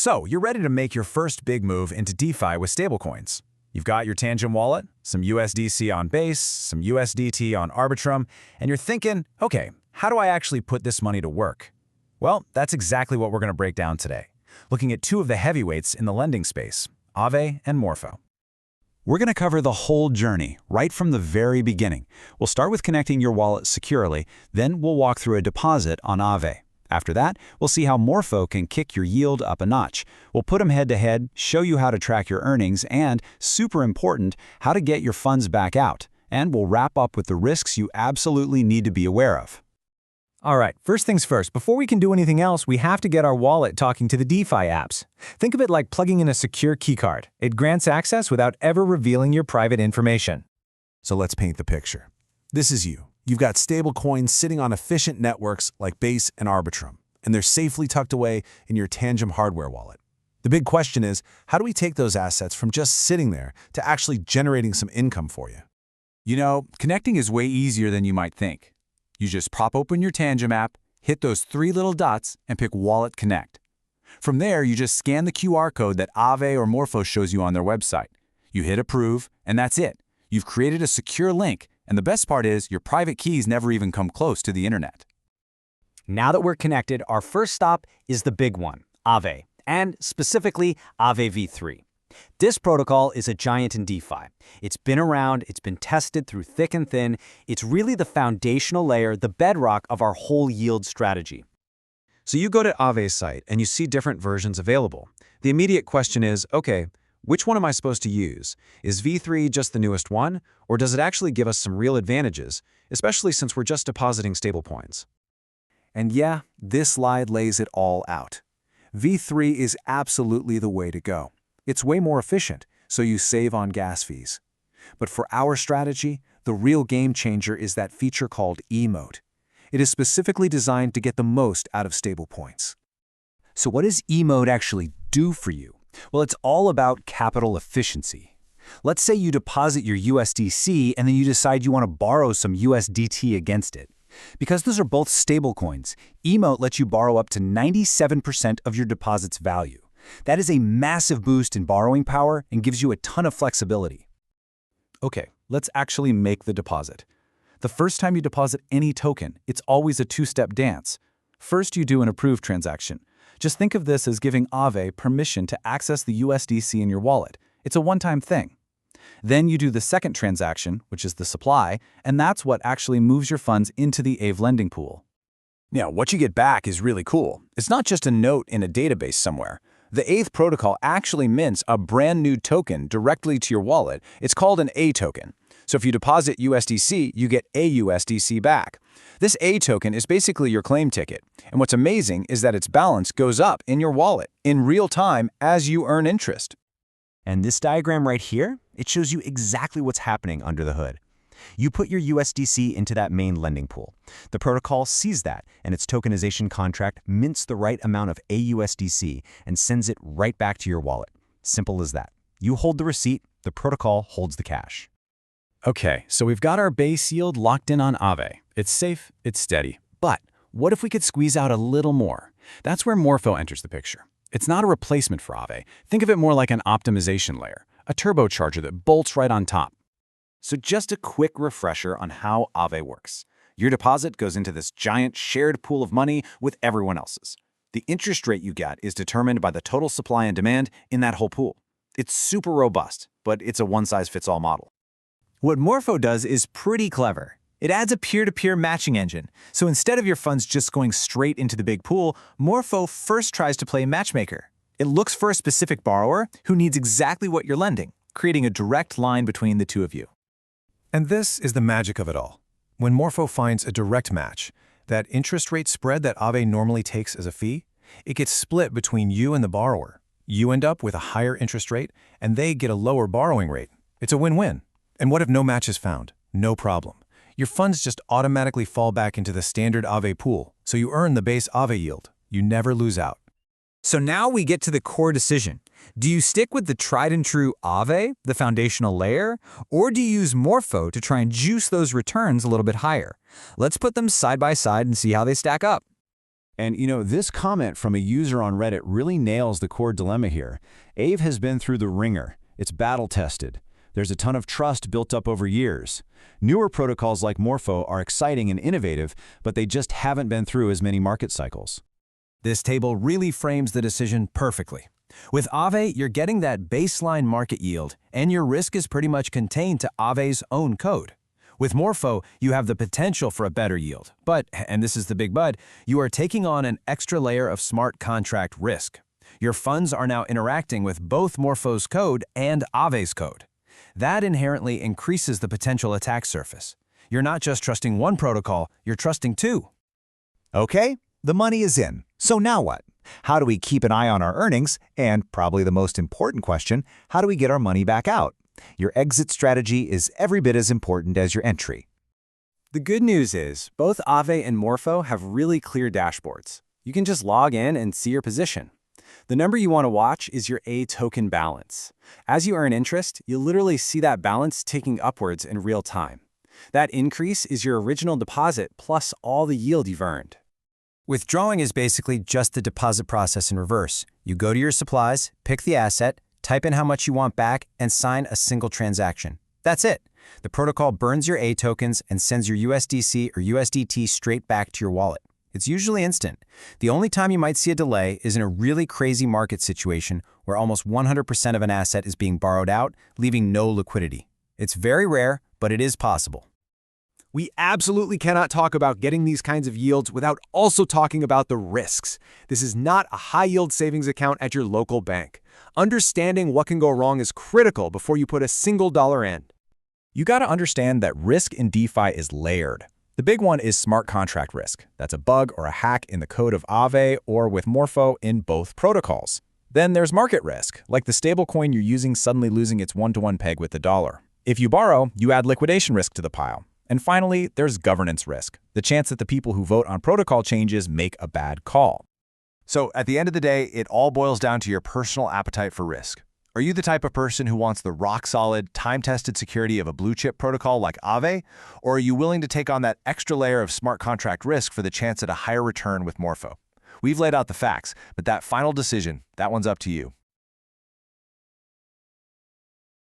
So, you're ready to make your first big move into DeFi with stablecoins. You've got your Tangent wallet, some USDC on Base, some USDT on Arbitrum, and you're thinking, okay, how do I actually put this money to work? Well, that's exactly what we're going to break down today, looking at two of the heavyweights in the lending space, Aave and Morpho. We're going to cover the whole journey, right from the very beginning. We'll start with connecting your wallet securely, then we'll walk through a deposit on Aave. After that, we'll see how Morpho can kick your yield up a notch. We'll put them head-to-head, show you how to track your earnings, and, super important, how to get your funds back out. And we'll wrap up with the risks you absolutely need to be aware of. All right, first things first, before we can do anything else, we have to get our wallet talking to the DeFi apps. Think of it like plugging in a secure keycard. It grants access without ever revealing your private information. So let's paint the picture. This is you. You've got stablecoins sitting on efficient networks like Base and Arbitrum, and they're safely tucked away in your Tangent hardware wallet. The big question is, how do we take those assets from just sitting there to actually generating some income for you? You know, connecting is way easier than you might think. You just prop open your Tangent app, hit those three little dots, and pick Wallet Connect. From there, you just scan the QR code that Aave or Morpho shows you on their website. You hit Approve, and that's it. You've created a secure link, and the best part is your private keys never even come close to the internet. Now that we're connected, our first stop is the big one, Aave, and specifically Aave v3. This protocol is a giant in DeFi. It's been around, it's been tested through thick and thin. It's really the foundational layer, the bedrock of our whole yield strategy. So you go to Aave's site and you see different versions available. The immediate question is, okay, which one am I supposed to use? Is v3 just the newest one, or does it actually give us some real advantages, especially since we're just depositing stablecoins? And yeah, this slide lays it all out. v3 is absolutely the way to go. It's way more efficient, so you save on gas fees. But for our strategy, the real game changer is that feature called E-Mode. It is specifically designed to get the most out of stablecoins. So what does E-Mode actually do for you? Well, it's all about capital efficiency. Let's say you deposit your USDC and then you decide you want to borrow some USDT against it. Because those are both stablecoins, E-Mode lets you borrow up to 97% of your deposit's value. That is a massive boost in borrowing power and gives you a ton of flexibility. Okay, let's actually make the deposit. The first time you deposit any token, it's always a two-step dance. First, you do an approved transaction. Just think of this as giving Aave permission to access the USDC in your wallet. It's a one-time thing. Then you do the second transaction, which is the supply, and that's what actually moves your funds into the Aave lending pool. Now, what you get back is really cool. It's not just a note in a database somewhere. The Aave protocol actually mints a brand new token directly to your wallet. It's called an A token. So if you deposit USDC, you get AUSDC back. This A token is basically your claim ticket. And what's amazing is that its balance goes up in your wallet in real time as you earn interest. And this diagram right here, it shows you exactly what's happening under the hood. You put your USDC into that main lending pool. The protocol sees that, and its tokenization contract mints the right amount of AUSDC and sends it right back to your wallet. Simple as that. You hold the receipt, the protocol holds the cash. Okay, so we've got our base yield locked in on Aave. It's safe, it's steady. But what if we could squeeze out a little more? That's where Morpho enters the picture. It's not a replacement for Aave. Think of it more like an optimization layer, a turbocharger that bolts right on top. So just a quick refresher on how Aave works. Your deposit goes into this giant shared pool of money with everyone else's. The interest rate you get is determined by the total supply and demand in that whole pool. It's super robust, but it's a one-size-fits-all model. What Morpho does is pretty clever. It adds a peer-to-peer matching engine. So instead of your funds just going straight into the big pool, Morpho first tries to play matchmaker. It looks for a specific borrower who needs exactly what you're lending, creating a direct line between the two of you. And this is the magic of it all. When Morpho finds a direct match, that interest rate spread that Aave normally takes as a fee, it gets split between you and the borrower. You end up with a higher interest rate, and they get a lower borrowing rate. It's a win-win. And what if no match is found? No problem. Your funds just automatically fall back into the standard Aave pool, so you earn the base Aave yield. You never lose out. So now we get to the core decision. Do you stick with the tried and true Aave, the foundational layer, or do you use Morpho to try and juice those returns a little bit higher? Let's put them side by side and see how they stack up. And this comment from a user on Reddit really nails the core dilemma here. Aave has been through the ringer. It's battle-tested. There's a ton of trust built up over years. Newer protocols like Morpho are exciting and innovative, but they just haven't been through as many market cycles. This table really frames the decision perfectly. With Aave, you're getting that baseline market yield, and your risk is pretty much contained to Aave's own code. With Morpho, you have the potential for a better yield, but, and this is the big but, you are taking on an extra layer of smart contract risk. Your funds are now interacting with both Morpho's code and Aave's code. That inherently increases the potential attack surface. You're not just trusting one protocol, you're trusting two. Okay, the money is in. So now what? How do we keep an eye on our earnings? And probably the most important question, how do we get our money back out? Your exit strategy is every bit as important as your entry. The good news is, both Aave and Morpho have really clear dashboards. You can just log in and see your position. The number you want to watch is your A token balance. As you earn interest, you'll literally see that balance ticking upwards in real time. That increase is your original deposit plus all the yield you've earned. Withdrawing is basically just the deposit process in reverse. You go to your supplies, pick the asset, type in how much you want back, and sign a single transaction. That's it. The protocol burns your A tokens and sends your USDC or USDT straight back to your wallet. It's usually instant. The only time you might see a delay is in a really crazy market situation where almost 100% of an asset is being borrowed out, leaving no liquidity. It's very rare, but it is possible. We absolutely cannot talk about getting these kinds of yields without also talking about the risks. This is not a high-yield savings account at your local bank. Understanding what can go wrong is critical before you put a single dollar in. You got to understand that risk in DeFi is layered. The big one is smart contract risk. That's a bug or a hack in the code of Aave or with Morpho in both protocols. Then there's market risk, like the stablecoin you're using suddenly losing its one-to-one peg with the dollar. If you borrow, you add liquidation risk to the pile. And finally, there's governance risk, the chance that the people who vote on protocol changes make a bad call. So at the end of the day, it all boils down to your personal appetite for risk. Are you the type of person who wants the rock-solid, time-tested security of a blue-chip protocol like Aave? Or are you willing to take on that extra layer of smart contract risk for the chance at a higher return with Morpho? We've laid out the facts, but that final decision, that one's up to you.